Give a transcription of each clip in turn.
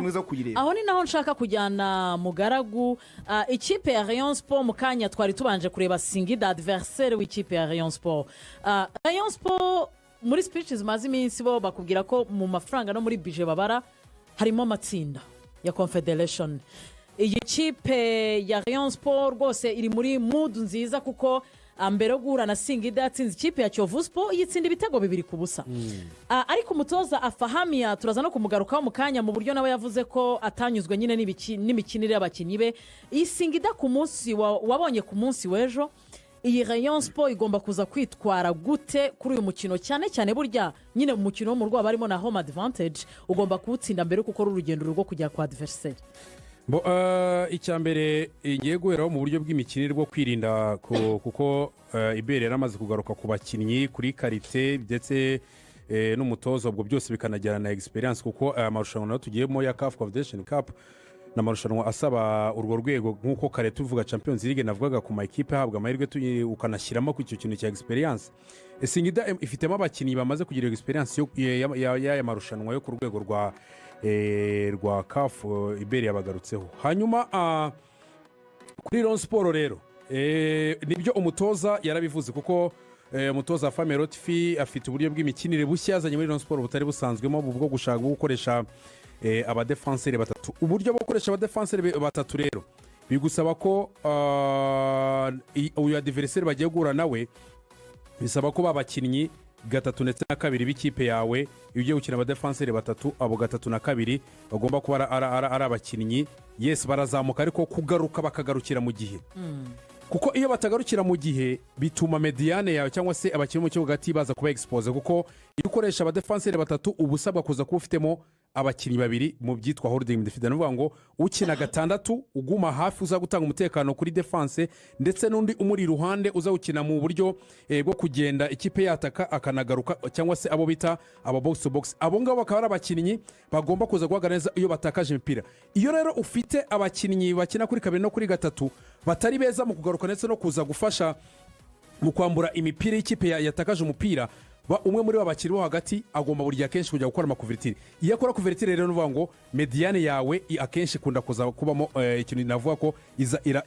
mwiza kuyireba. Aho ni naho nshaka kujyana mugaragu ikipe ya Rayon Sport mu kanya twari tubanje kureba Singida adversaire w'ikipe ya Rayon Sport. Rayon Sport muri speeches mazi iminsi bo bakubwira ko mu mafaranga no muri budget babara harimo amatsinda ya Confederation. Iyi kipe ya Rayon Sport rwose iri muri mood nziza kuko mbere yo guhura na Singida yatsinze ikipe ya Kiyovu Sport yitsinda ibitego 2-0. Ariko umutoza afahamia turaza no kumugarukaho mu kanya mu buryo nawe yavuze ko atanyuzwe nyine n'imikinire y'abakinyi be. Iyi Singida ku munsi wabonye ku munsi w'ejo, iyi Rayon Sport igomba kuza kwitwara gute kuri uyu mukino, cyane cyane burya nyine mu mukino wo mu rwabo barimo na home advantage ugomba kuwutsinda mbere kuko urugendo rwo kujya kwa adversaire. Icyambere ngiye guheraho mu buryo bw'imikinire rwo kwirinda kuko ibere yaramaze kugaruka ku bakinnyi kuri karite ndetse n'umutozo, ubwo byose bikanajyana na experience kuko amarushanwa nayo tugiyemo ya CECAFA Kagame Cup n'amarushanwa asaba urwo rwego nk'uko kare tuvuga Champions League navugaga ku ma equipe habwa amahirwe ukanashyiramo ku icyo kintu cya experience. Singida ifitemo abakinnyi bamaze kugira experience ya marushanwa yo ku rwego rwa CAF ibere yabagarutseho. Hanyuma kuri Rayon Sport rero nibyo umutoza yarabivuze kuko umutoza Famero Tifi afite uburyo bw'imikinire bushya yazanye muri Rayon Sport butari busanzwemo bwo gushaka gukoresha abadefenseri batatu. Uburyo bwo gukoresha abadefenseri batatu rero bigusaba ko uyu adversaire bagiye guhura nawe bisaba ko babakinnyi gatatu ndetse na kabiri b'ikipe yawe iyo ugiye gukina abadefenseri batatu abo gatatu na kabiri bagomba kuba ari abakinnyi yes barazamuka ariko kugaruka bakagarukira mu gihe kuko iyo batagarukira mu gihe bituma mediane yawe cyangwa se abakinnyi mu kibuga hagati baza kuba expose kuko iyo ukoresha abadefenseri batatu ubusabwa kuza kuba ufitemo abakinnyi babiri mu byitwa holding midfield. Nuvuga ngo ukina gatandatu uguma hafi uza gutanga umutekano kuri defense ndetse n'undi umuri iruhande uza gukina mu buryo bwo kugenda ikipe yataka akanagaruka cyangwa se abo bita aba box to box. Abo ngabo bakaba ari abakinnyi bagomba kuza guhagarara neza iyo batakaje imipira. Iyo rero ufite abakinnyi bakina kuri kabiri no kuri gatatu batari beza mu kugaruka ndetse no kuza gufasha mu kwambura imipira y'ikipe yatakaje umupira, umwe muri babakinnyi bo hagati agomba buri gihe akenshi kujya gukora amakuvertire. Iyo akora kuvertire rero nuvuga ngo mediane yawe akenshi kunda kuza kubamo ikintu navuga ko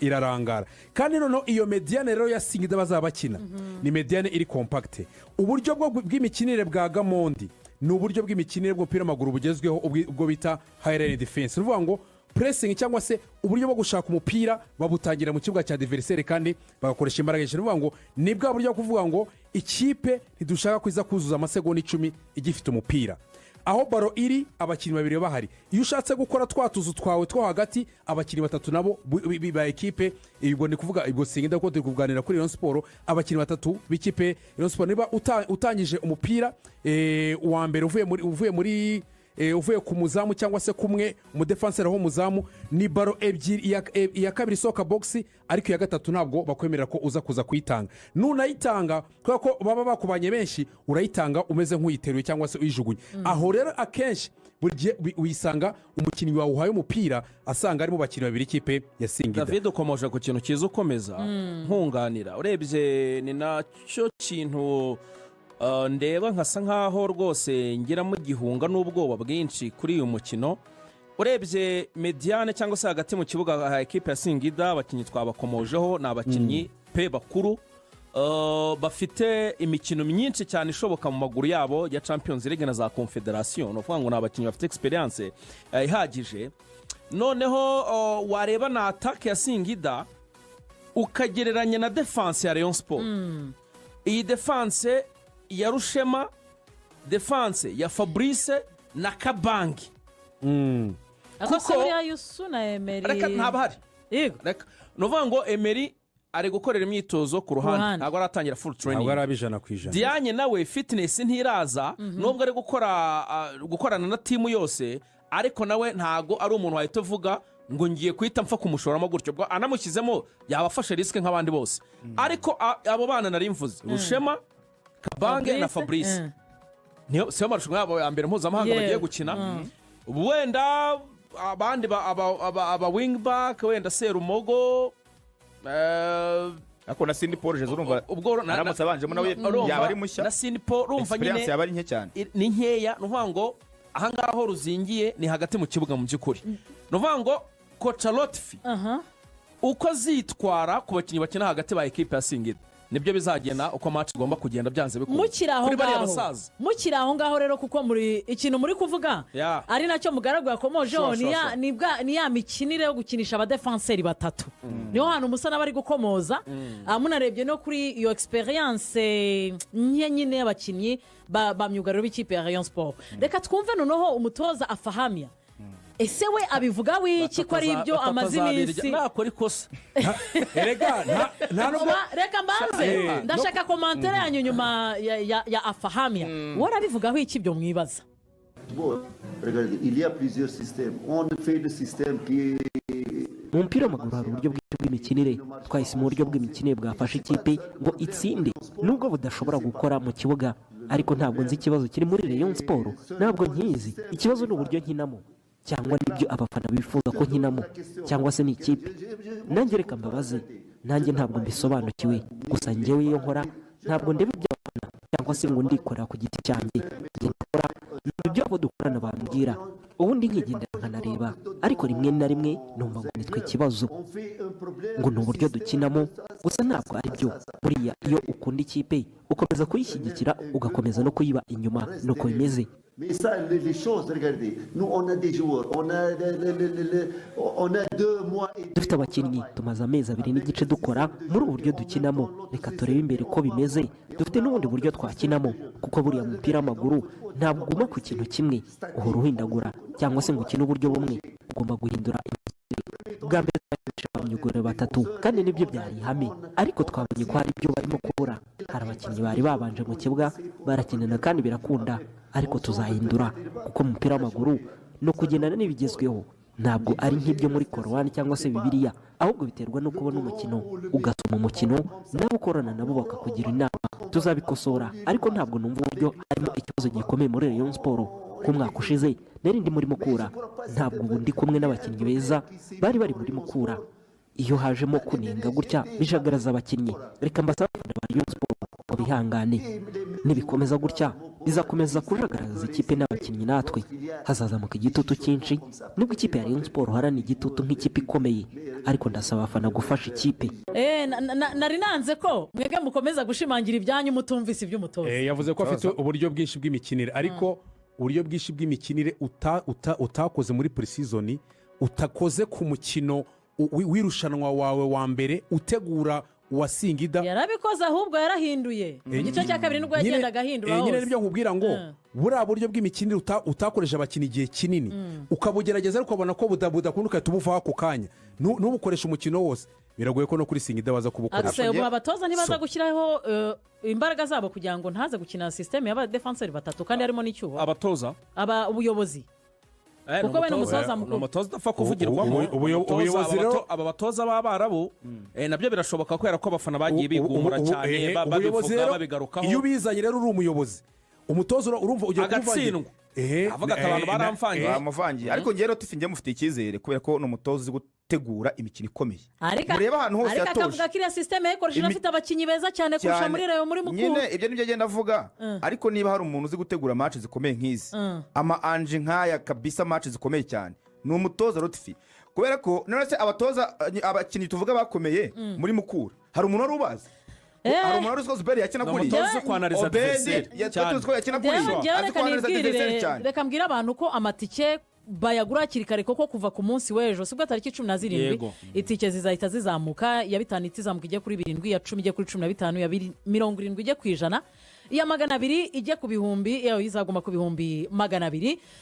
irarangara. Kandi noneho iyo mediane rero ya Singida bazabakina ni mediane iri compact. Uburyo bw'imikinire bwa Gamondi ni uburyo bw'imikinire bw'umupira w'amaguru bugezweho ubwo bita high line defense. Nuvuga ngo pressing cyangwa se uburyo bwo gushaka umupira babutangira mu kibuga cya adversaire kandi bagakoresha imbaraga nyinshi. Nuvuga ngo ni bwa buryo kuvuga ngo ikipe ntidushaka kwiza kuzuza amasegonda 10 igifite umupira aho baro iri abakinnyi babiri bahari. Iyo ushatse gukora twatuzu twawe two hagati abakinnyi batatu nabo ba ekipe ibwo ni kuvuga ibwo Singida ko turi kuganira kuri Rayon Sport abakinnyi batatu b'ikipe Rayon Sport niba utangije umupira uwa mbere uvuye ku muzamu cyangwa se kumwe umudefenseur aho muzamu ni baro ebyiri iya kabiri soka box ariko ya gatatu ntabwo bakwemerera ko uza kuza kuyitanga. Nunayitanga kubera ko baba bakubanye benshi urayitanga umeze nk'uyiteruye cyangwa se uyijugunye. Aho rero akenshi burye uyisanga umukinnyi wawe uhaye umupira asanga arimo bakinnyi babiri ikipe ya Singida. David ukomoje ku kintu kiza ukomeza nkunganira urebye ni nacyo kintu ndeba nkasa nkaho rwose ngiramo gihunga n'ubwoba bwinshi kuri uyu mukino. Urebye mediane cyangwa se hagati mu kibuga ha equipe ya Singida abakinnyi twabakomojeho ni abakinnyi pe bakuru bafite imikino myinshi cyane ishoboka mu maguru yabo ya Champions League na za Confederation. No kuvuga ngo ni abakinnyi bafite experience ihagije. Noneho wareba na attack ya Singida ukagereranya na defense ya Rayon Sport. Iyi defense ya Rushema, defense ya Fabrice na Kabangi. Kuko ya Yusu na Emery reka ntabahari. Reka novuga ngo Emery ari gukorera imyitozo ku ruhande ntabwo aratangira full training. Ntabwo arabijana kwijana. Dianye nawe fitness ntiraza nubwo ari gukorana na team yose ariko nawe ntago ari umuntu wahita uvuga ngo ngiye kwita mpfa kumushoramo gutyo bwo anamushyizemo yabafashe risk nk'abandi bose. Ariko abo bana nari mvuze Rushema, Kabange na Fabrice niyo se marushanwa yabo ya mbere mpuzamahanga bagiye gukina. Wenda abandi aba wing back wenda Serumogo ako na Sindi Paul Jesus urumva naramutse abanjemo nawe yaba ari mushya na Sindi Paul urumva nyine yaba ari nke cyane ni nkeya nuvuga ngo ahangaha aho ruzingiye ni hagati mu kibuga mu by'ukuri ni ukuvuga ngo koca Lotfi uko zitwara ku bakinnyi bakina hagati ba ekipe ya Singida nibyo bizagena uko match igomba kugenda byanze bikunda mukiri aho ngaho rero kuko muri ikintu muri kuvuga ari nacyo Mugaragu yakomojeho ni ya mikinire yo gukinisha abadefanseri batatu niho hantu musa n'abari gukomoza munarebye no kuri iyo experience nke nyine y'abakinnyi ba myugariro b'ikipe ya Rayon Sport reka twumve noneho umutoza afahamya ese we abivuga wiki ko ari ibyo amaze iminsi nakora ikosa reka mbanze ndashaka komantere yanyu nyuma ya afahamya wowe arabivugaho iki ibyo mwibaza mu mupira w'amaguru hari uburyo bwinshi bw'imikinire twahisemo uburyo bw'imikinire bwafasha ikipe ngo itsinde nubwo budashobora gukora mu kibuga ariko ntabwo nzi ikibazo kiri muri Rayon Sport ntabwo nkizi ikibazo ni uburyo nkinamo cyangwa nibyo abafana bifuza ko nkinamo cyangwa se ni ikipe nanjye reka mbabaze nanjye ntabwo mbisobanukiwe gusa njyewe iyo nkora ntabwo ndeba iby'abafana cyangwa se ngo ndikorera ku giti cyanjye nkora ibyo abo dukorana bambwira ubundi nkigendera nkanareba ariko rimwe na rimwe numva ngo nitwe ikibazo ngo ni uburyo dukinamo gusa ntabwo ari byo buriya iyo ukunda ikipe ukomeza kuyishyigikira ugakomeza no kuyiba inyuma nuko bimeze Mais ça, les choses, regardez, nous on a des joueurs, on a 2 mois et dufite abakinnyi tumaze amezi 2 n'igice dukora muri ubu buryo dukinamo reka turebe imbere ko bimeze dufite n'ubundi buryo twakinamo kuko buriya mupira w'amaguru ntabwo uguma ku kintu kimwe uhora uhindagura cyangwa se ngo ukine uburyo bumwe ugomba guhindura bwa mbere abanyugore batatu kandi nibyo byari ihame ariko twabonye ko hari ibyo barimo kubura hari abakinnyi bari babanje mu kibuga barakinana kandi birakunda ariko tuzahindura kuko mu mupira w'amaguru no kugendana n'ibigezweho ntabwo ari nk'ibyo muri korowani cyangwa se bibiliya ahubwo biterwa no kubona umukino ugasoma umukino nabo ukorana nabo bakakugira inama tuzabikosora ariko ntabwo numva uburyo harimo ikibazo gikomeye muri Rayon Sport k'umwaka ushize narindi muri Mukura ntabwo ubu ndi kumwe n'abakinnyi beza bari muri Mukura iyo hajemo kunenga gutya bijagaraza abakinnyi reka mbasaba ba Rayon Sport ngo bihangane nibikomeza gutya bizakomeza kujagaraza ikipe n'abakinnyi natwe hazazamuka igitutu cyinshi nubwo ikipe ya Rayon Sport harana igitutu nk'ikipe ikomeye ariko ndasaba abafana gufasha ikipe nari nanze ko mwebwe mukomeza gushimangira ibyanyu mutumvise iby'umutoza yavuze ko afite uburyo bwinshi bw'imikinire ariko uburyo bwinshi bw'imikinire utakoze muri pre-season utakoze ku mukino w'irushanwa wawe wa mbere utegura wa Singida yarabikoze ahubwo yarahinduye mu gice cya kabiri nubwo yagendaga ahindura hose nyine nibyo nkubwira ngo buriya buryo bw'imikinire utakoresha abakinnyi igihe kinini ukabugerageza ariko ukabona ko budakunda ugahita ubuvaho ako kanya n'ubukoresha umukino wose biragoye ko no kuri Singida baza kubukoresha abatoza ntibaza gushyiraho imbaraga zabo kugira ngo ntaze gukina systeme y'abadefanseri batatu kandi harimo n'icyuho abatoza ubuyobozi kuko we n'umutoza mukuru umutoza udapfa kuvugirwamo aba batoza b'abarabu nabyo birashoboka kubera ko abafana bagiye bigumura cyane babivuga babigarukaho iyo ubizanye rero uri umuyobozi umutoza urumva ugiye agatsindwa avuga ati abantu baramvangiye ariko njye rero tufinjye mufite icyizere kubera ko n'umutoza uzi gutegura imikino ikomeye mureba ahantu hose yatoje ariko akavuga ko iriya systeme yayikoresheje afite abakinnyi beza cyane kurusha muri Rayon muri Mukuru nyine ibyo nibyo agenda avuga ariko niba hari umuntu uzi gutegura match zikomeye nk'izi ama anje nk'aya kabisa match zikomeye cyane ni umutoza Lotfi kubera ko none se abakinnyi tuvuga bakomeye muri Mukura hari umuntu wari ubazi hari umuntu wari uziko yakina kuri umutoza kwanariza adversaire cyane reka mbwira abantu ko amatike bayagura hakiri kare koko kuva ku munsi w'ejo sibwo tariki 17 itike zizahita zizamuka ya 5 itizamuka ijye kuri 7 ya 10 ijye kuri 15 ya 70 ijye ku ijana iya 200 ijye ku bihumbi yayo izaguma ku bihumbi 200